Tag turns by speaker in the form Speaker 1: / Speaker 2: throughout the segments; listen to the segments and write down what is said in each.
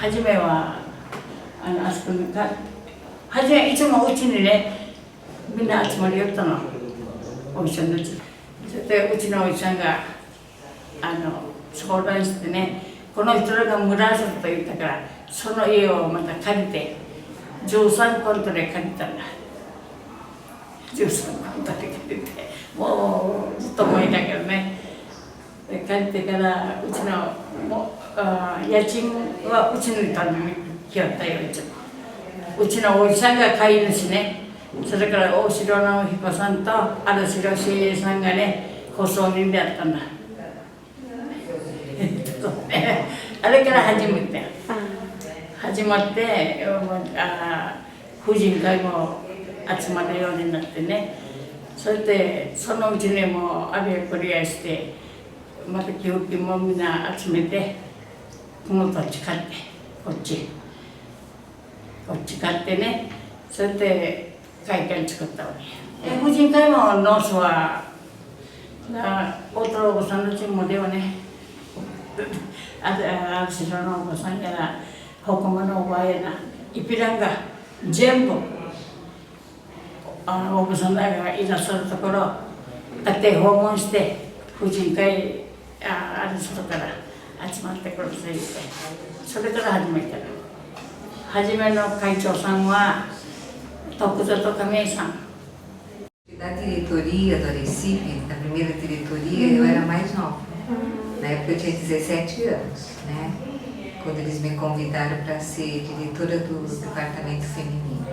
Speaker 1: 初めはあそこに初めいつもうちにねみんな集まりよったの、おじさんたち。それでうちのおじさんが相談してね、この人らが村遊びと言ったからその家をまた借りて13コントで借りたんだ。13コントで借りてもうずっと思いだけどね。で借りてからうちの家賃はうちに頼み来よったよ。うちのおじさんが飼い主ね。それから大城直彦さんと荒城茂栄さんがね放送人であったんだ。あれから始まって婦人会も集まるようになってね。それでそのうちにもうあれこれやしてまた給付金もみんな集めてこの土地買ってこっち買ってね。それで会館作ったわけ。婦人会もノースは大トロおばさんのチームではねある城のおばさんやらほこまのおばあやらイピランが全部おばさんらがいらっしゃるところ家庭訪問して婦人会ある人から集まってくると言ってそれから始めた。初めの会長さんは徳里亀井さん。
Speaker 2: Da diretoria do Recife, da primeira diretoria, eu era mais nova. Na época eu tinha 17 anos, né? Quando eles me convidaram para ser diretora do departamento feminino.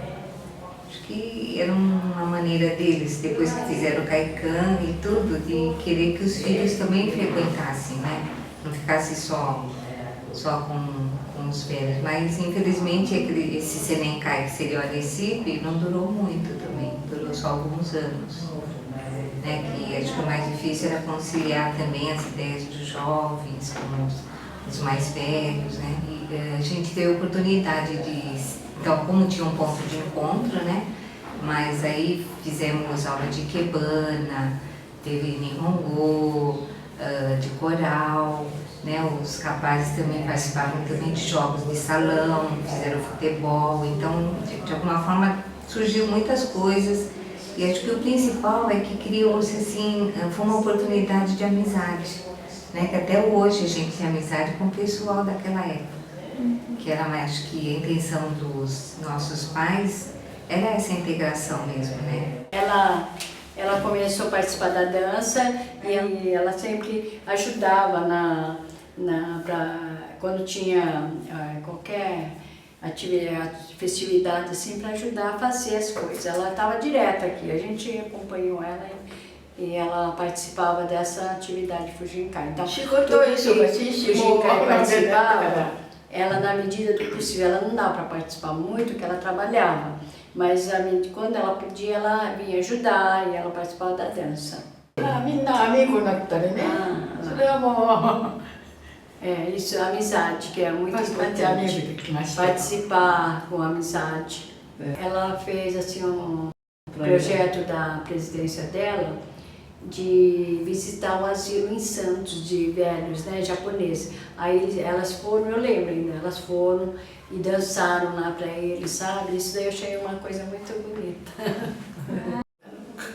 Speaker 2: Acho que era uma maneira deles, depois que fizeram o CAICAN e tudo, de querer que os filhos também frequentassem, né? Não ficasse só com os velhos. Mas infelizmente esse Senencai, que seria o Recife, não durou muito também, durou só alguns anos. Né? Que acho que o mais difícil era conciliar também as ideias dos jovens com os mais velhos, né? E a gente teve a oportunidade de, então como tinha um ponto de encontro, né? Mas aí fizemos aula de Ikebana, teve Nihongo, de coral, né? Os rapazes também participavam também de jogos de salão, fizeram futebol, então de alguma forma surgiu muitas coisas e acho que o principal é que criou-se assim, foi uma oportunidade de amizade, né? Que até hoje a gente tem amizade com o pessoal daquela época, que era, acho que a intenção dos nossos pais era essa integração mesmo, né?
Speaker 3: Ela começou a participar da dança e ela sempre ajudava quando tinha qualquer atividade, festividade assim, para ajudar a fazer as coisas. Ela estava direto aqui, a gente acompanhou ela e ela participava dessa atividade Fujinkai. Então, tudo isso que Fujinkai participava, ela na medida do possível, ela não dava para participar muito, porque ela trabalhava. Mas quando ela podia, ela vinha ajudar e ela participava da dança.
Speaker 1: みんなamigoになったりね。それはもう
Speaker 3: isso, a amizade, que é muito importante.
Speaker 1: Importante.
Speaker 3: Participar com amizade. Ela fez assim um projeto da presidência dela de visitar um asilo em Santos de velhos, né, japoneses. Aí elas foram, eu lembro ainda, elas foram e dançaram lá para eles, sabe? Isso daí eu achei uma coisa muito bonita.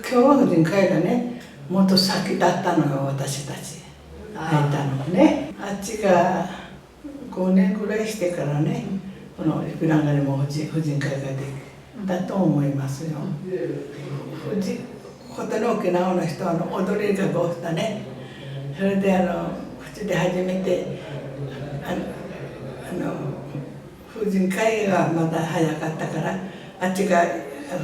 Speaker 1: 共和婦人会がね、もっと先だったのよ、私たち入ったのね。あっちが5年ぐらいしてからね、このイピランガにも婦人会ができたと思いますよ。ホテル沖縄の人は踊りがこうしたね。それで口で初めて婦人会がまだ早かったからあっちが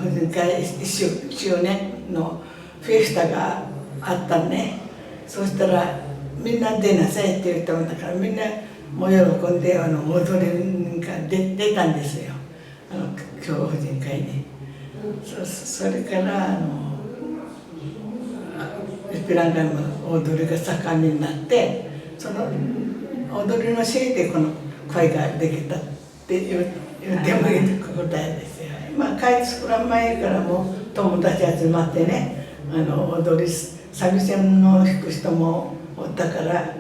Speaker 1: 婦人会1周年のフェスタがあったね。そしたらみんな出なさいって言ったもんだからみんなもう喜んで踊りが出たんですよ、共和婦人会に。それからイピランガの踊りが盛んになってその踊りのせいでこの会ができたって言ってもいい答えですよ。会作らん前からも友達集まってね踊り三味線の弾く人もおったから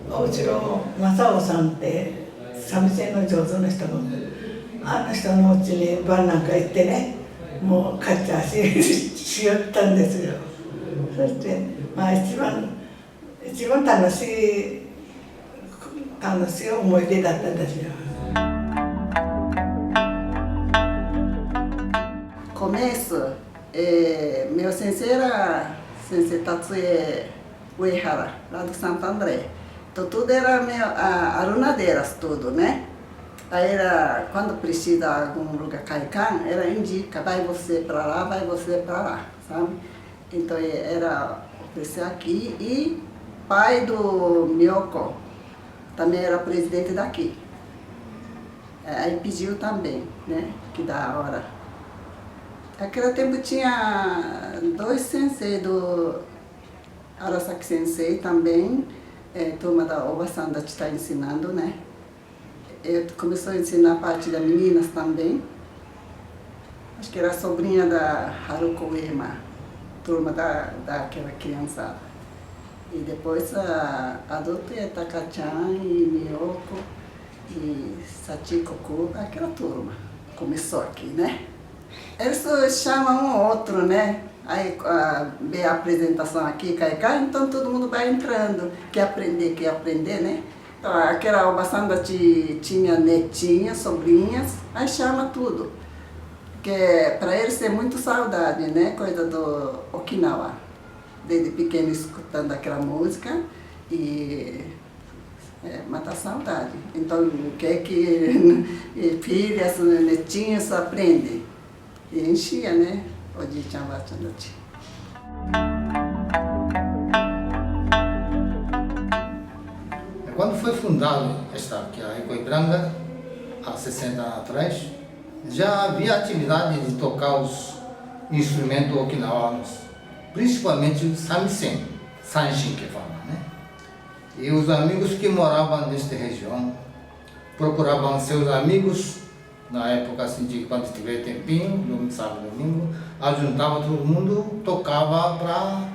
Speaker 1: 大城正夫さんって
Speaker 4: 三味線の上手な人のあの人のうちに晩なんか行ってね、もうカッチャーしよったんですよ。そしてまあ一番楽しい思い出だったんですよ。
Speaker 5: Começo, meu sensei era sensei Tatsuye Uehara, lá do Santo André. Então tudo era meio arunadeiras, tudo, né? Aí era, quando precisa algum lugar caican, era indica, vai você para lá, vai você para lá, sabe? Então era oferecer aqui e pai do Miyoko também era presidente daqui. Aí pediu também, né? Que da hora. Naquele tempo tinha 2 sensei do Arasaki Sensei também, turma da Oba-san da está ensinando, né? Começou a ensinar a parte das meninas também. Acho que era a sobrinha da Haruko Uema, turma daquela criançada. E depois a adulta é Taka-chan e Miyoko e Sachiko Kuba, aquela turma. Começou aqui, né? Eles chamam um ou outro, né? Aí vê a apresentação aqui, cai cá, então todo mundo vai entrando. Quer aprender, né? Então aquela Oba-san tinha netinhas, sobrinhas, aí chama tudo. Porque para eles é muito saudade, né? Coisa do Okinawa. Desde pequeno escutando aquela música e mata a saudade. Então quer que filhas, netinhas aprendem. E enchia, né? O Ji-chan Ba-chan noite.
Speaker 6: Quando foi fundado aqui a Ikoibiranga, há 60 anos atrás, já havia atividade de tocar os instrumentos okinawanos, principalmente o samisen, sanshin que fala, né? E os amigos que moravam nesta região procuravam seus amigos na época assim, de quando tiver tempinho, sábado, domingo, ajuntava todo mundo, tocava para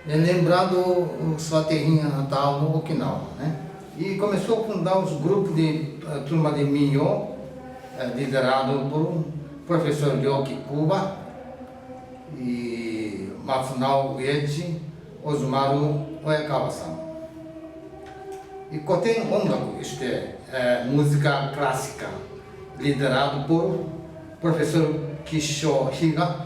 Speaker 6: lembrar da sua terrinha natal no Okinawa, né? E começou a fundar os grupos de turma de Minyo, liderado por um professor Ryoki Kuba e Matsunao Uechi, Ozumaru Oekawa-san. E Koten Ongaku, isto é, música clássica, liderado por professor Kisho Higa,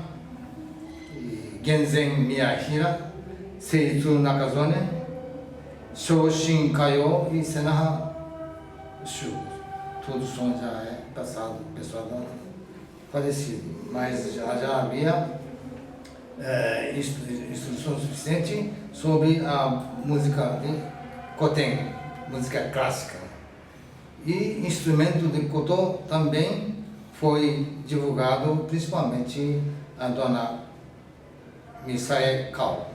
Speaker 6: Genzen Miyahira, Seitsu Nakazone, Shoshin Kayo e Senaha Shu. Todos são já passado, pessoal falecido, mas já havia instrução suficiente sobre a música de Koten, música clássica. E instrumento de koto também foi divulgado, principalmente a dona Misae Kao.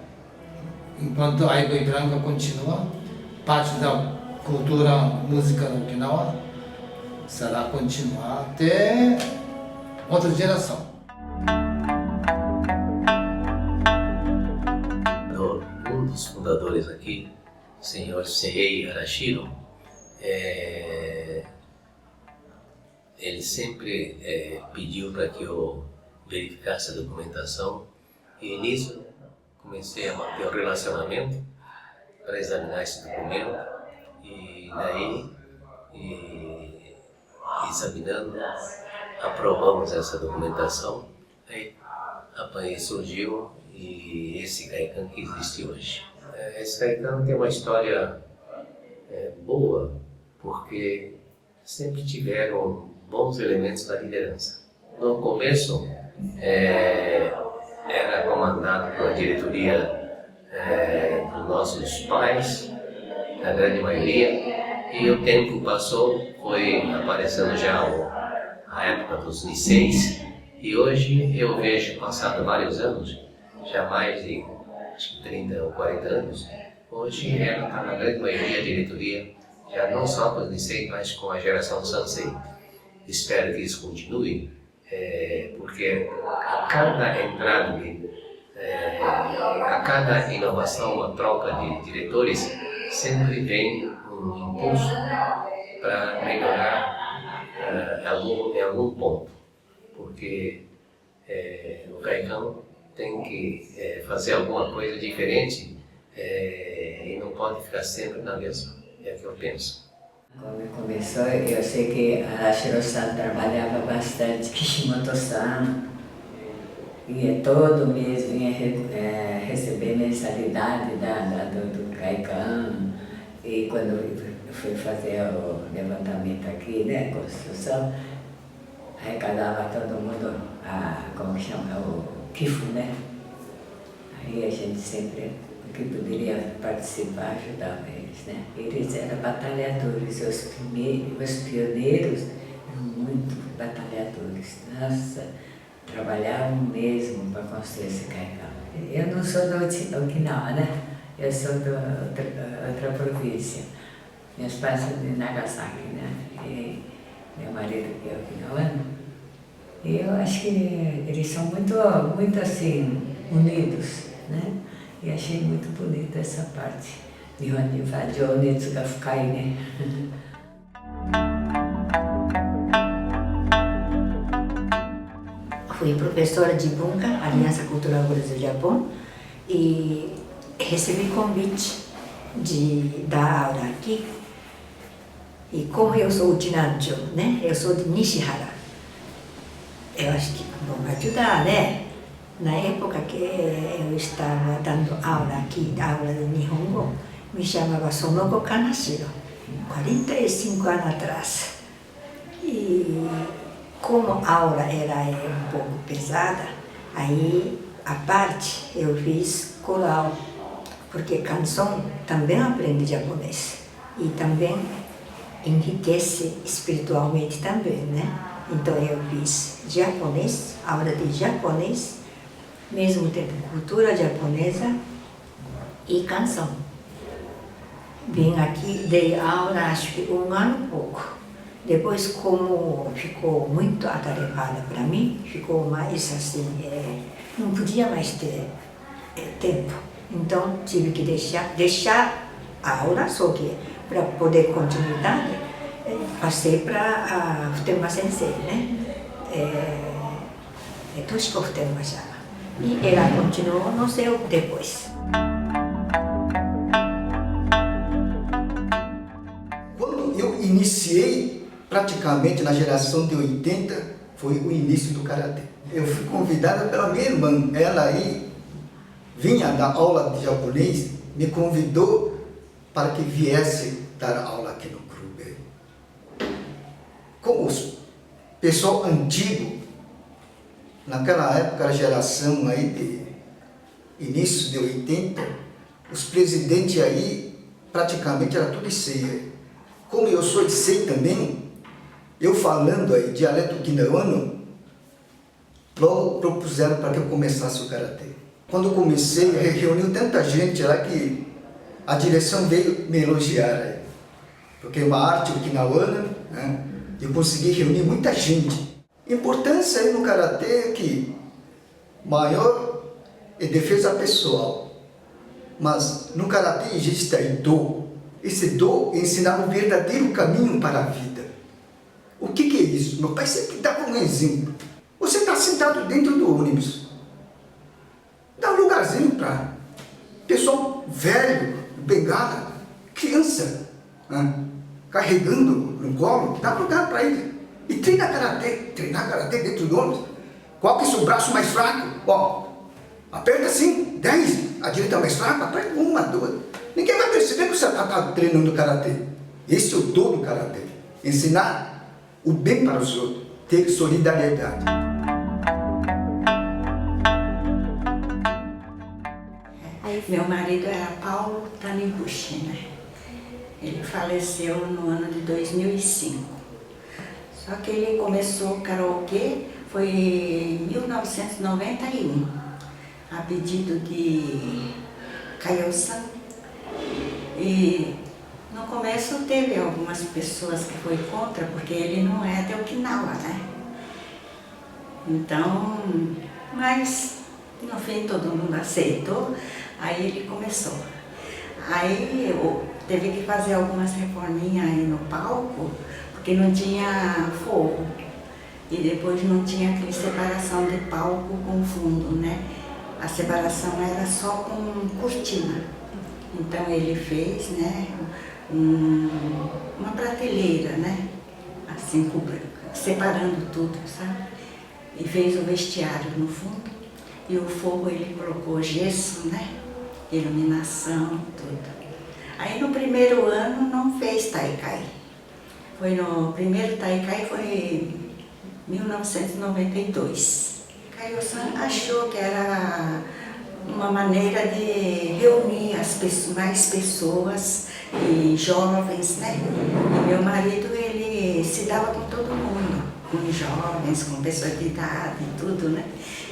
Speaker 6: Enquanto a Ikoibiranga continua, parte da cultura música do Okinawa será continuar até outra geração.
Speaker 7: Um dos fundadores aqui, o senhor Seihei Arashiro, ele sempre pediu para que eu verificasse a documentação e nisso comecei a manter um relacionamento para examinar esse documento e daí, examinando, aprovamos essa documentação, aí surgiu e esse Kaikan que existe hoje. Esse Kaikan tem uma história boa, porque sempre tiveram bons elementos da liderança. No começo, era comandado pela diretoria dos nossos pais, a grande maioria, e o tempo passou, foi aparecendo já a época dos liceis, e hoje eu vejo, passado vários anos, já mais de acho que 30 ou 40 anos, hoje ela está na grande maioria da diretoria, já não só com os liceis, mas com a geração Sansei. Espero que isso continue, porque a cada entrada, a cada inovação, uma troca de diretores, sempre vem um impulso para melhorar em algum ponto, porque no Caicão tem que fazer alguma coisa diferente e não pode ficar sempre na mesma, é o que eu penso.
Speaker 8: Quando começou, eu sei que a Shiro-san trabalhava bastante Kishimoto-san, e todo mês vinha receber mensalidade do Caicão, e quando eu fui fazer o levantamento aqui, né, construção, arrecadava todo mundo, como que chama, o Kifu, né? Aí a gente sempre, o que poderia participar, ajudava eles, né? Eles eram batalhadores, os pioneiros eram muito batalhadores. Nossa, trabalhavam mesmo para construir esse Caicão. Eu não sou do Okinawa, né? Eu sou de outra província. Meus pais são de Nagasaki, né? E meu marido que é okinawano. E eu acho que eles são muito assim, unidos, né? E achei muito bonita essa parte. Nihon de Onetsu ga fukai, né?
Speaker 9: Fui professora de Bunka, Aliança Cultural Brasil-Japão, e recebi convite de dar aula aqui. E como eu sou de Nancho, né? Eu sou de Nishihara. Eu acho que vão ajudar, né? Na época que eu estava dando aula aqui, aula de Nihongo, me chamava Sonoko Kanashiro, 45 anos atrás. E como a aula era um pouco pesada, aí a parte eu fiz coral, porque canção também aprende japonês e também enriquece espiritualmente também, né? Então eu fiz japonês, aula de japonês, mesmo tempo cultura japonesa e canção. Vim aqui, dei aula acho que 1 ano e pouco. Depois, como ficou muito atarefada para mim, ficou mais assim, não podia mais ter tempo. Então tive que deixar a aula, só que para poder continuidade, passei para a Futenma Sensei, né? Toshiko Futenma chama. E ela continuou no seu depois.
Speaker 10: Quando eu iniciei, praticamente na geração de 80, foi o início do Karatê. Eu fui convidada pela minha irmã, ela aí vinha dar aula de japonês, me convidou para que viesse dar aula aqui no clube. Como o pessoal antigo, naquela época, a geração aí de início de 80, os presidentes aí praticamente era tudo Issei. Como eu sou Issei também, eu falando aí dialeto okinawana, logo propuseram para que eu começasse o Karatê. Quando eu comecei, reuniu tanta gente lá que a direção veio me elogiar aí, porque é uma arte okinawana, né? Eu consegui reunir muita gente. A importância aí no Karatê é que maior é defesa pessoal, mas no Karatê existe aí do. Esse do é ensinar o verdadeiro caminho para a vida. O que é isso? Meu pai sempre dava um exemplo. Você está sentado dentro do ônibus, dá um lugarzinho para pessoal velho, bengala, criança, né? Carregando no colo, dá lugar para ele. E treinar karatê dentro do ônibus. Qual que é o seu braço mais fraco? Ó, aperta assim, 10, a direita mais fraca, aperta 1, 2. Ninguém vai perceber que você está treinando karatê. Esse é o dom do karatê. Ensinar o bem para os outros, ter solidariedade.
Speaker 11: Meu marido era Paulo Taniguchi, né? Ele faleceu no ano de 2005. Só que ele começou o karaokê foi em 1991, a pedido de Kaio-san. E no começo teve algumas pessoas que foi contra, porque ele não é de Okinawa, né? Então, mas no fim todo mundo aceitou, aí ele começou. Aí teve que fazer algumas reforminhas aí no palco, porque porque não tinha forro. E depois não tinha aquela separação de palco com fundo, né? A separação era só com cortina. Então ele fez, né, uma prateleira, né? Assim, separando tudo, sabe? E fez o vestiário no fundo. E o forro ele colocou gesso, né? Iluminação, tudo. Aí no primeiro ano não fez Taikai. Foi no primeiro Taikai foi 1992. Caio-san achou que era uma maneira de reunir mais pessoas e jovens, né? E meu marido, ele se dava com todo mundo, com jovens, com pessoas de idade e tudo, né?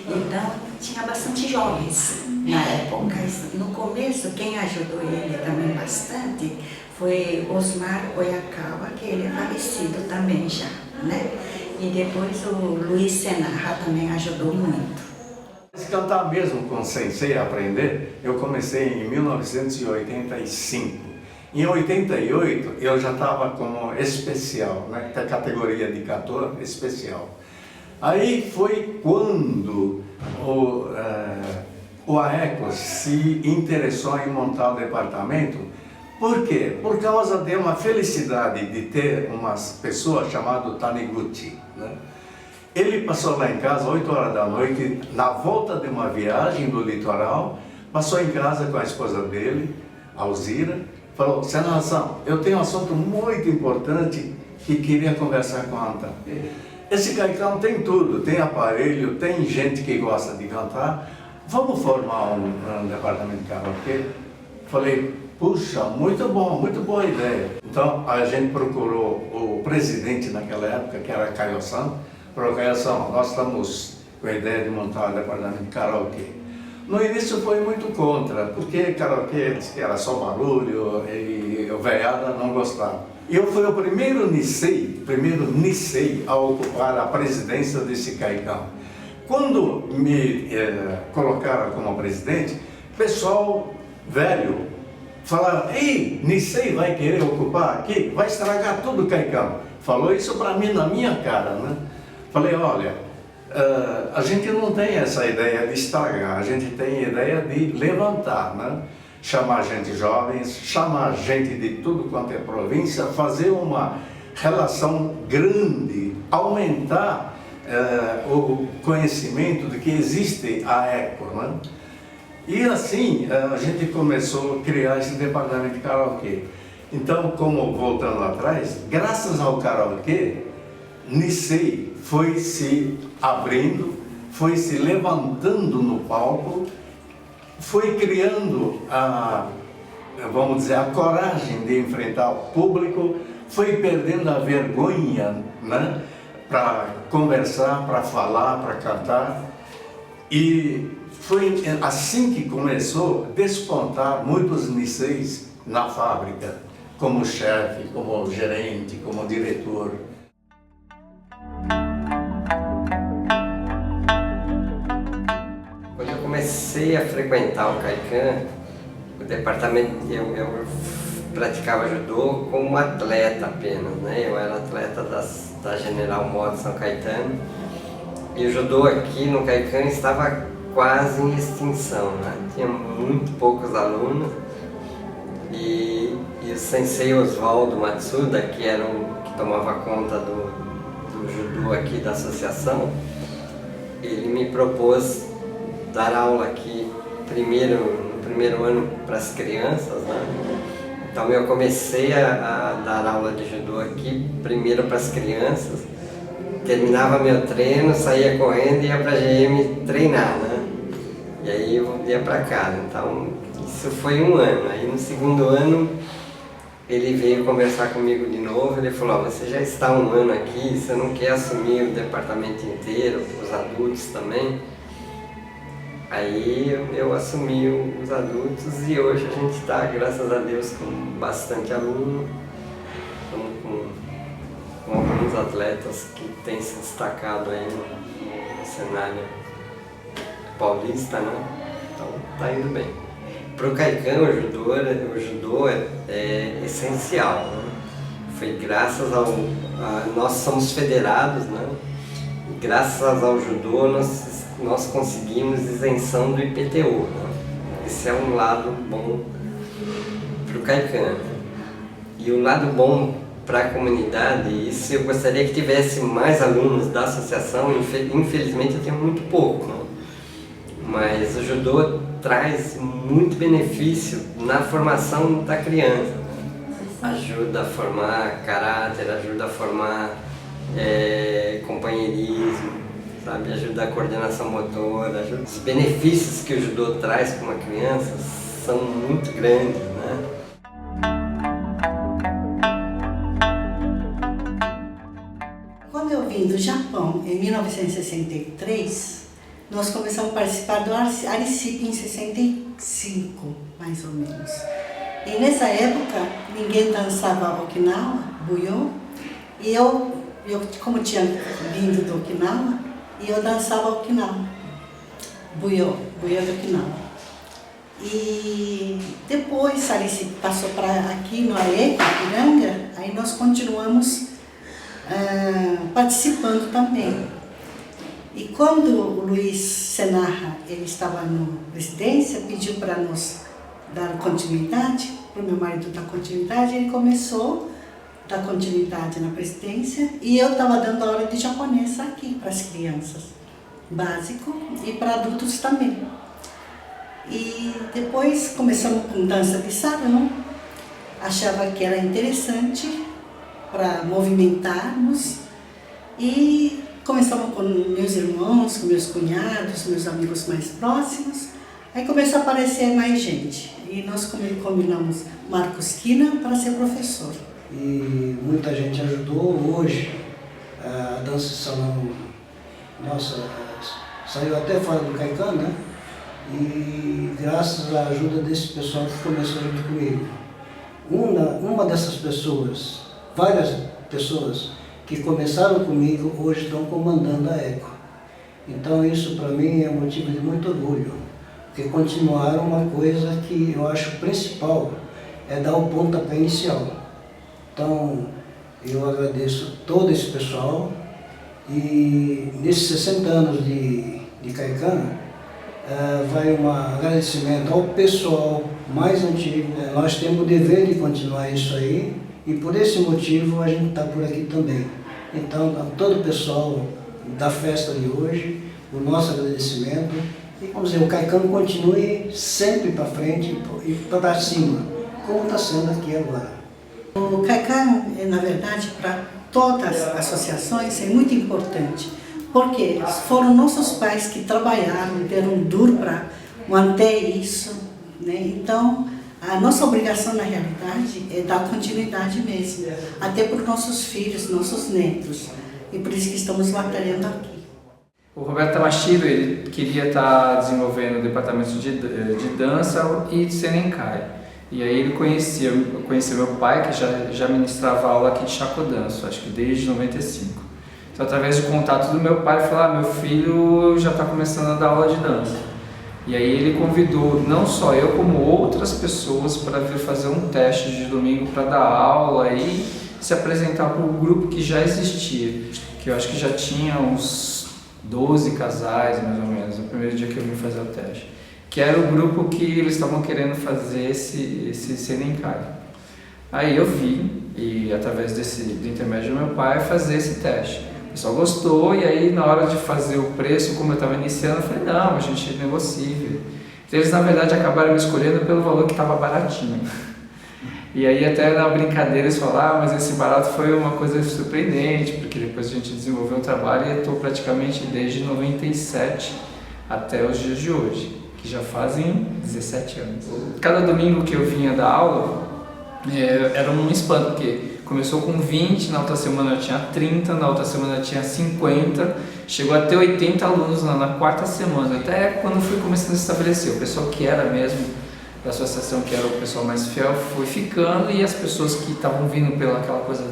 Speaker 11: Então, tinha bastante jovens na época. No começo, quem ajudou ele também bastante foi Osmar Oyakawa, que ele é falecido também já, né? E depois o Luiz Senarra também ajudou muito.
Speaker 12: Se cantar mesmo com o sensei, aprender, eu comecei em 1985. Em 88 eu já estava como especial, né? A categoria de cantor especial. Aí foi quando o AECO se interessou em montar o departamento. Por quê? Por causa de uma felicidade de ter umas pessoas chamadas Taniguchi, né? Ele passou lá em casa 8 horas da noite, na volta de uma viagem do litoral, passou em casa com a esposa dele, Alzira, falou: Senhor-san, eu tenho um assunto muito importante que queria conversar com a Anta. Esse Kaikão tem tudo, tem aparelho, tem gente que gosta de cantar, vamos formar um departamento de karaokê? Falei: puxa, muito bom, muito boa ideia. Então a gente procurou o presidente naquela época, que era Caio-san, falou: Caio-san, nós estamos com a ideia de montar um departamento de karaokê. No início foi muito contra, porque karaokê era só barulho e o velhada não gostava. E eu fui o primeiro Nisei a ocupar a presidência desse Kaikão. Quando me colocaram como presidente, o pessoal velho falaram: ei, Nisei vai querer ocupar aqui? Vai estragar tudo o Kaikão. Falou isso para mim na minha cara, né? Falei: olha, a gente não tem essa ideia de estragar, a gente tem a ideia de levantar, né? Chamar gente jovem, chamar gente de tudo quanto é província, fazer uma relação grande, aumentar o conhecimento de que existe a ECO, né? E assim a gente começou a criar esse departamento de karaokê. Então, como voltando atrás, graças ao karaokê, Nisei foi se abrindo, foi se levantando no palco, foi criando vamos dizer, a coragem de enfrentar o público, foi perdendo a vergonha, né, para conversar, para falar, para cantar. E foi assim que começou a despontar muitos Niseis na fábrica, como chefe, como gerente, como diretor.
Speaker 13: Quando eu comecei a frequentar o Kaikan, o departamento, eu praticava judô como atleta apenas, né? Eu era atleta da General Motors São Caetano, e o judô aqui no Kaikan estava quase em extinção, né? Tinha muito poucos alunos, e o sensei Oswaldo Matsuda, que era que tomava conta do judô aqui da associação, ele me propôs dar aula aqui no primeiro ano para as crianças, né? Então eu comecei a dar aula de judô aqui primeiro para as crianças, terminava meu treino, saía correndo e ia para a GM treinar, né? E aí eu ia para casa. Então isso foi um ano. Aí no segundo ano ele veio conversar comigo de novo. Ele falou: você já está um ano aqui, você não quer assumir o departamento inteiro, os adultos também? Aí eu assumi os adultos e hoje a gente está, graças a Deus, com bastante aluno, com alguns atletas que têm se destacado aí no cenário paulista, né? Então tá indo bem. Para o Kaikan, o judô é essencial, né? foi graças nós somos federados, né? E graças ao judô nós conseguimos isenção do IPTU, né? Esse é um lado bom para o Kaikan. E o lado bom para a comunidade, isso eu gostaria que tivesse mais alunos da associação, infelizmente eu tenho muito pouco, né? Mas o judô traz muito benefício na formação da criança, né? Ajuda a formar caráter, ajuda a formar companheirismo, sabe? Ajuda a coordenação motora, ajuda. Os benefícios que o judô traz para uma criança são muito grandes, né?
Speaker 14: Quando eu vim do Japão, em 1963, nós começamos a participar do Aricipe em 65, mais ou menos. E nessa época, ninguém dançava Okinawa, Buyô, e eu como tinha vindo do Okinawa, eu dançava Okinawa, Buyô do Okinawa. E depois Aricipe passou para aqui no AEC, Ipiranga, aí nós continuamos participando também. E quando o Luiz Senarra, ele estava na presidência, pediu para nos dar continuidade, para o meu marido dar continuidade, ele começou a dar continuidade na presidência e eu estava dando aula de japonês aqui para as crianças, básico, e para adultos também. E depois começamos com dança de salão, achava que era interessante para movimentarmos e começamos com meus irmãos, com meus cunhados, meus amigos mais próximos. Aí começou a aparecer mais gente e nós combinamos Marcos Quina para ser professor.
Speaker 15: E muita gente ajudou. Hoje a dança de salão nossa saiu até fora do Kaikan, né? E graças à ajuda desse pessoal que começou junto comigo. Uma dessas pessoas, várias pessoas que começaram comigo, hoje estão comandando a ECO. Então isso para mim é motivo de muito orgulho, porque continuaram uma coisa que eu acho principal, é dar o pontapé inicial. Então eu agradeço todo esse pessoal e nesses 60 anos de Kaikan, vai um agradecimento ao pessoal mais antigo. Nós temos o dever de continuar isso aí e por esse motivo a gente está por aqui também. Então, a todo o pessoal da festa de hoje, o nosso agradecimento e, vamos dizer, o Kaikan continue sempre para frente e para cima, como está sendo aqui agora.
Speaker 14: O Kaikan, na verdade, para todas as associações é muito importante. Porque foram nossos pais que trabalharam, deram duro para manter isso, né? Então, a nossa obrigação, na realidade, é dar continuidade mesmo, até para os nossos filhos, nossos netos. E por isso que estamos batalhando aqui.
Speaker 16: O Roberto Tamashiro, ele queria estar desenvolvendo o departamento de dança e de Senenkai. E aí ele conheceu meu pai, que já ministrava aula aqui de Shakodanso, acho que desde 95. Então, através do contato do meu pai, ele falou: meu filho já está começando a dar aula de dança. E aí ele convidou não só eu, como outras pessoas para vir fazer um teste de domingo para dar aula e se apresentar para o grupo que já existia, que eu acho que já tinha uns 12 casais, mais ou menos, no primeiro dia que eu vim fazer o teste. Que era o grupo que eles estavam querendo fazer esse Senenkai. Aí eu vim, e através do intermédio do meu pai, fazer esse teste. O pessoal gostou e aí na hora de fazer o preço, como eu estava iniciando, eu falei: não, a gente negocia. Então, eles na verdade acabaram me escolhendo pelo valor que estava baratinho. E aí até na brincadeira eles falaram: mas esse barato foi uma coisa surpreendente, porque depois a gente desenvolveu um trabalho e eu estou praticamente desde 97 até os dias de hoje, que já fazem 17 anos. Cada domingo que eu vinha dar aula era um espanto, porque começou com 20, na outra semana eu tinha 30, na outra semana eu tinha 50, chegou a ter 80 alunos na quarta semana, até quando fui começando a estabelecer. O pessoal que era mesmo da associação, que era o pessoal mais fiel, foi ficando, e as pessoas que estavam vindo pela aquela coisa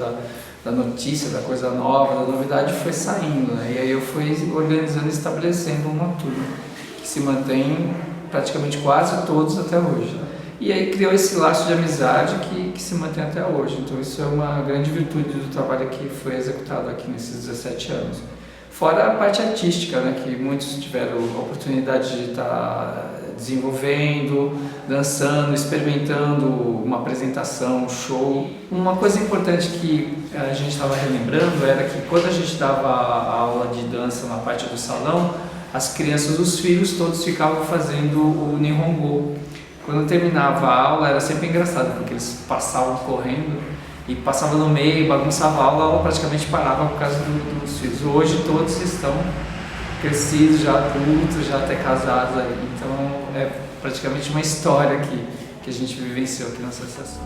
Speaker 16: da notícia, da coisa nova, da novidade, foi saindo, né? E aí eu fui organizando e estabelecendo uma turma que se mantém praticamente quase todos até hoje. E aí criou esse laço de amizade que se mantém até hoje. Então isso é uma grande virtude do trabalho que foi executado aqui nesses 17 anos. Fora a parte artística, né, que muitos tiveram a oportunidade de estar desenvolvendo, dançando, experimentando uma apresentação, um show. Uma coisa importante que a gente estava relembrando era que quando a gente dava a aula de dança na parte do salão, as crianças, os filhos todos ficavam fazendo o Nihongo. Quando terminava a aula era sempre engraçado, porque eles passavam correndo e passavam no meio, bagunçava a aula praticamente parava por causa dos filhos. Hoje todos estão crescidos, já adultos, já até casados aí. Então é praticamente uma história que a gente vivenciou aqui na associação.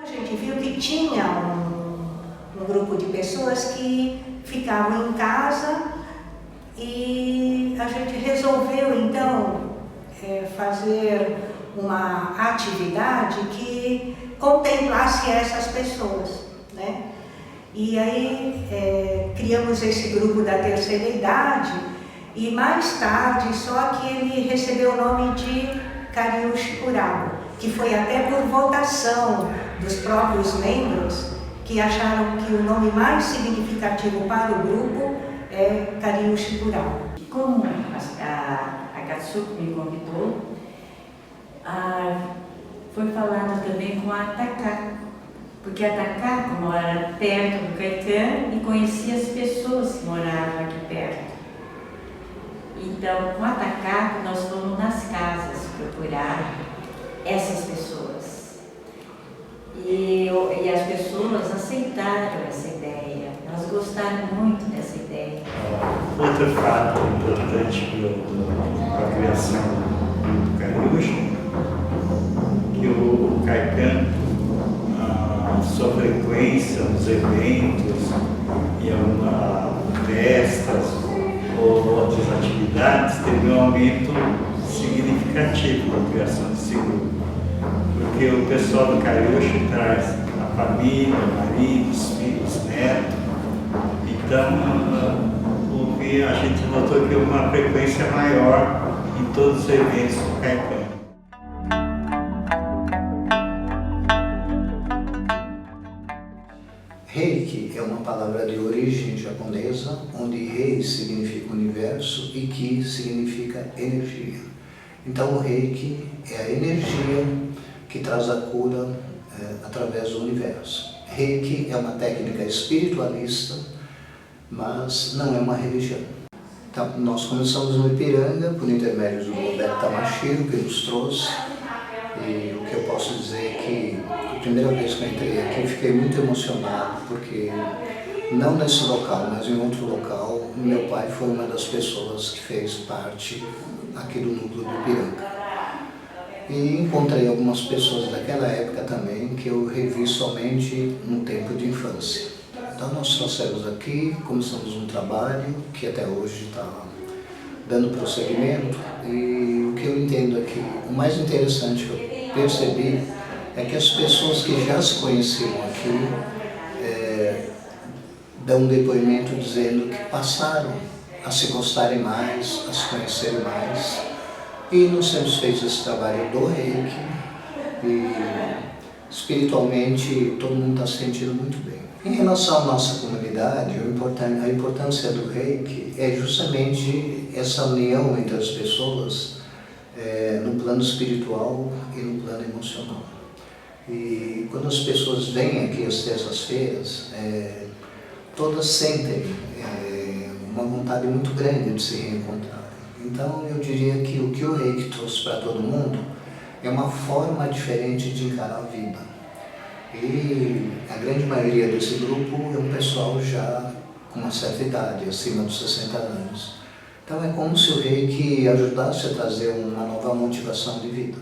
Speaker 17: A gente viu que tinha um grupo de pessoas que ficavam em casa e a gente resolveu então fazer uma atividade que contemplasse essas pessoas, né? E aí criamos esse grupo da terceira idade e mais tarde só que ele recebeu o nome de Kariushi Kurago, que foi até por votação dos próprios membros que acharam que o nome mais significativo para o grupo é Kariushi Kurago.
Speaker 18: Como a Katsuko me convidou, foi falado também com a Takako, porque a Takako mora perto do Kaikan e conhecia as pessoas que moravam aqui perto. Então, com a Takako, nós fomos nas casas procurar essas pessoas. E as pessoas aceitaram essa ideia, elas gostaram muito dessa ideia.
Speaker 19: Outro fato importante para a criação do Kariushi, que o Kaikan, a sua frequência nos eventos e algumas festas ou outras atividades teve um aumento significativo na criação desse grupo. Porque o pessoal do Kariushi traz a família, o marido, os filhos, netos. Então, a gente notou que houve uma frequência maior em todos os eventos do Kaikan.
Speaker 10: Reiki é uma palavra de origem japonesa, onde Rei significa universo e Ki significa energia. Então o Reiki é a energia que traz a cura através do universo. Reiki é uma técnica espiritualista, mas não é uma religião. Então, nós começamos no Ipiranga, por intermédio do Roberto Tamashiro, que nos trouxe. E o que eu posso dizer é que a primeira vez que eu entrei aqui, fiquei muito emocionado, porque não nesse local, mas em outro local, meu pai foi uma das pessoas que fez parte aqui do núcleo do Ipiranga. E encontrei algumas pessoas daquela época também, que eu revi somente no tempo de infância. Então nós trouxemos aqui, começamos um trabalho que até hoje está dando prosseguimento, e o que eu entendo aqui, o mais interessante que eu percebi é que as pessoas que já se conheciam aqui dão um depoimento dizendo que passaram a se gostarem mais, a se conhecerem mais, e nós temos feito esse trabalho do Reiki e espiritualmente todo mundo está se sentindo muito bem. Em relação à nossa comunidade, a importância do Reiki é justamente essa união entre as pessoas no plano espiritual e no plano emocional. E quando as pessoas vêm aqui às terças-feiras, todas sentem uma vontade muito grande de se reencontrar. Então eu diria que o que o Reiki trouxe para todo mundo é uma forma diferente de encarar a vida. E a grande maioria desse grupo é um pessoal já com uma certa idade, acima dos 60 anos. Então é como se o Reiki ajudasse a trazer uma nova motivação de vida.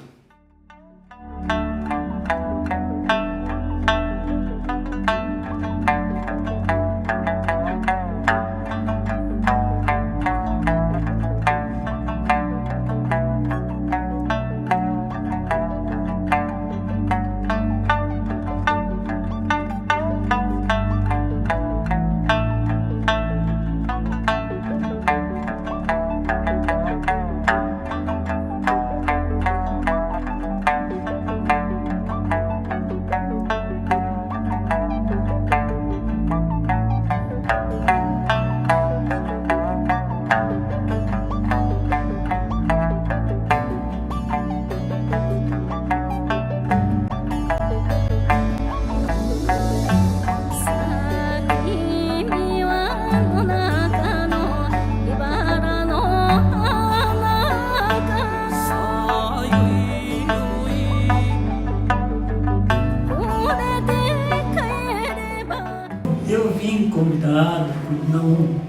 Speaker 20: convidar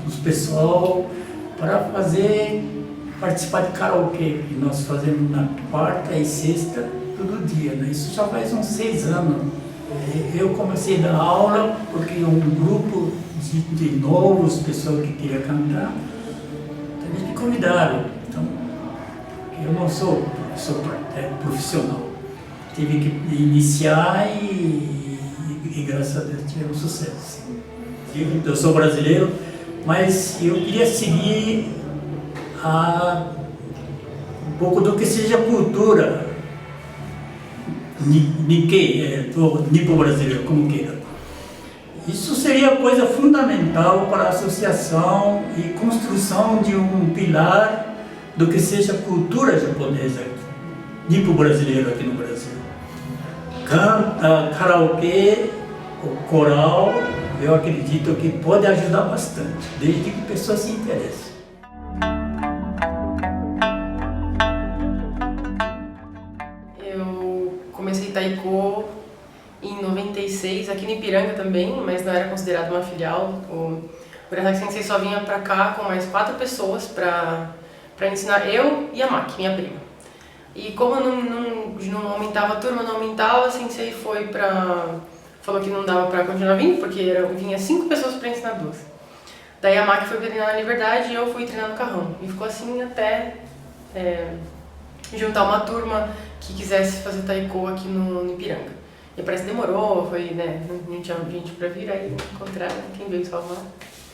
Speaker 20: os pessoal para participar de karaokê, que nós fazemos na quarta e sexta, todo dia, né? Isso já faz uns 6 anos. Eu comecei a dar aula porque um grupo de novos pessoas que queriam cantar, então eles me convidaram. Então, eu não sou profissional. Tive que iniciar e graças a Deus tivemos sucesso. Eu sou brasileiro, mas eu queria seguir um pouco do que seja cultura Nikkei, nipo brasileiro, como queira. Isso seria coisa fundamental para a associação e construção de um pilar do que seja cultura japonesa, nipo brasileiro aqui no Brasil. Karaokê, o coral, eu acredito que pode ajudar bastante, desde que a pessoa se interesse.
Speaker 21: Eu comecei taiko em 96, aqui no Ipiranga também, mas não era considerado uma filial. O Murasaki Sensei só vinha pra cá com mais 4 pessoas pra ensinar eu e a Maki, minha prima. E como não aumentava a turma, não aumentava, a Sensei falou que não dava pra continuar vindo, porque vinha 5 pessoas pra ensinar 2. Daí a Maki foi treinar na Liberdade e eu fui treinar no Carrão. E ficou assim até juntar uma turma que quisesse fazer taiko aqui no Ipiranga. E parece que demorou, não tinha gente pra vir, aí encontraram quem veio salvar.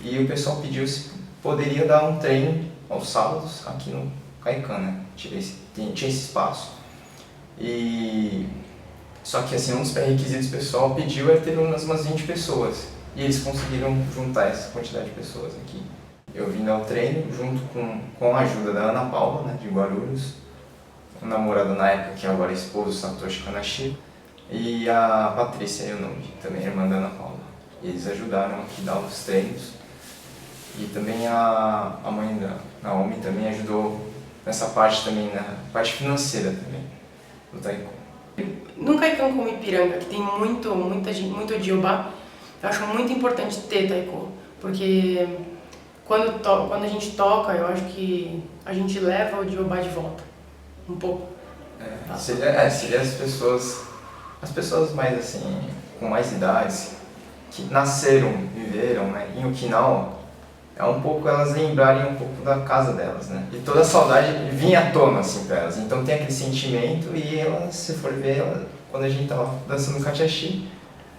Speaker 22: E o pessoal pediu se poderia dar um treino aos sábados aqui no Kaikan, né? Tinha esse espaço. Só que assim, um dos pré-requisitos que o pessoal pediu era ter umas 20 pessoas. E eles conseguiram juntar essa quantidade de pessoas aqui. Eu vim dar o treino junto com a ajuda da Ana Paula, né, de Guarulhos, o namorado na época, que é agora esposo, Satoshi Kanashi, e a Patrícia Yonomi, também irmã da Ana Paula. E eles ajudaram aqui a dar os treinos. E também a mãe da Naomi também ajudou nessa parte também, na parte financeira também, do taiko.
Speaker 21: Num Kaikan como Ipiranga, que tem muito Jyōba, eu acho muito importante ter taiko, porque quando a gente toca, eu acho que a gente leva o Jyōba de volta, um pouco.
Speaker 22: Seria as pessoas mais assim, com mais idades, que nasceram, viveram, né, em Okinawa, é um pouco elas lembrarem um pouco da casa delas, né? E toda a saudade vinha à tona, assim, pra elas. Então tem aquele sentimento e elas, se for ver, quando a gente tava dançando kachashi,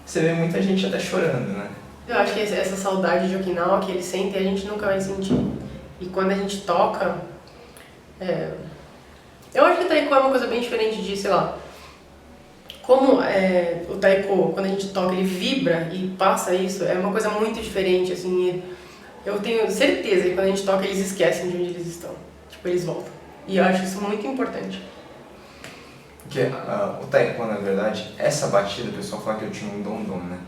Speaker 22: você vê muita gente até chorando, né?
Speaker 21: Eu acho que essa saudade de Okinawa que eles sentem, a gente nunca vai sentir. E quando a gente toca, eu acho que o taiko é uma coisa bem diferente de, sei lá, como o taiko, quando a gente toca, ele vibra e passa isso, é uma coisa muito diferente, assim. Eu tenho certeza que quando a gente toca, eles esquecem de onde eles estão. Tipo, eles voltam. E eu acho isso muito importante.
Speaker 22: Porque o taiko, na verdade, essa batida, o pessoal fala que eu tinha um dom, né?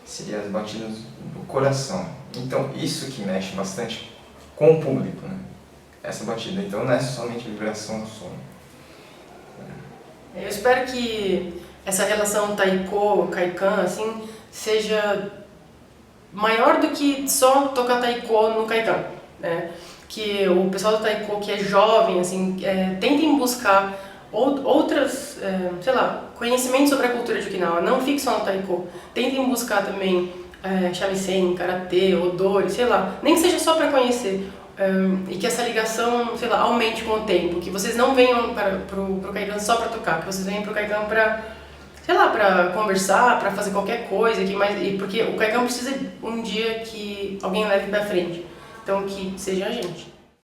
Speaker 22: Seria as batidas do coração. Então, isso que mexe bastante com o público, né? Essa batida. Então, não é somente vibração do som.
Speaker 21: Eu espero que essa relação taiko-kaikan, assim, seja maior do que só tocar taiko no Kaikan, né? Que o pessoal do taiko que é jovem, assim, tentem buscar outras, sei lá, conhecimentos sobre a cultura de Okinawa, não fique só no taiko. Tentem buscar também shamisen, karatê, odori, sei lá, nem que seja só para conhecer. E que essa ligação, sei lá, aumente com o tempo, que vocês não venham pro Kaikan só para tocar, que vocês venham pro Kaikan para, sei lá, para conversar, para fazer qualquer coisa, porque o Kaikan precisa um dia que alguém leve para frente, então que seja a gente.